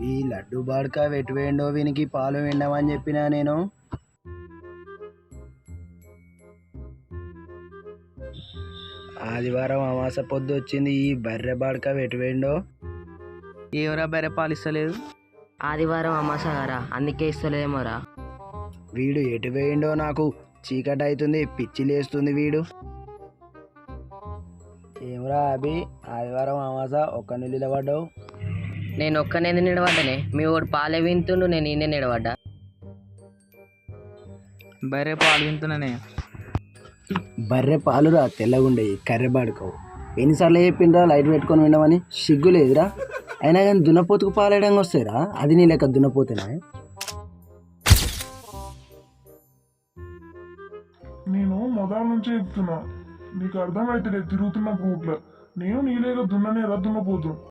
ఈ లడ్డు బాడక వెటువేండో వీనికి పాలు విండమని చెప్పినా నేను. ఆదివారం అమాస పొద్దు వచ్చింది, ఈ బర్రె బాడక వెటువేండో. ఎవరా బర్రె పాలు ఇస్తలేదు? ఆదివారం అమాస గారా, అందుకే ఇస్తలేమోరా. వీడు ఎటు వేయండో, నాకు చీకటి అవుతుంది, పిచ్చి లేస్తుంది వీడు. ఏమరా అభి, ఆదివారం అమాస ఒక్క నిలబడ్డావు? నేను ఒక్కనేది నిలబడ్డానే, మీ వాడు పాలే వింటుండు, నేను ఈయనే నిలబడ్డా. బర్రె పాలు వింటున్నానే. బర్రె పాలురా తెల్లగుండయి, కర్రె బాడుకోవు. ఎన్నిసార్లు చెప్పిండ్రా లైట్ పెట్టుకొని విండమని, సిగ్గు లేదురా? అయినా కానీ దున్నపోతుకు పాలేయడంగా వస్తాయిరా, అది నీ లెక్క దున్నపోతేనా? నేను మొదల నుంచి చెప్తున్నా, నీకు అర్థమైతే తిరుగుతున్న రూట్లో నేను నీలేగా దున్ననే దున్నపోతు.